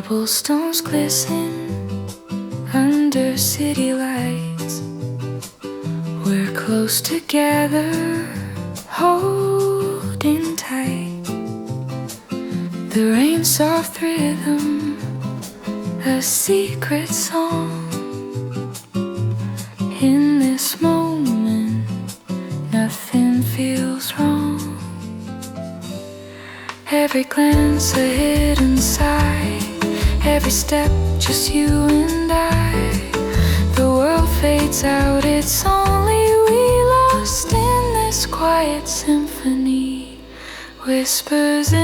Cobblestones glisten under city lights. We're close together, holding tight. The rain's soft rhythm, a secret song. In this moment, nothing feels wrong. Every glance a hidden sigh, every step just you and I. The world fades out, it's only we lost in this quiet symphony. Whispers in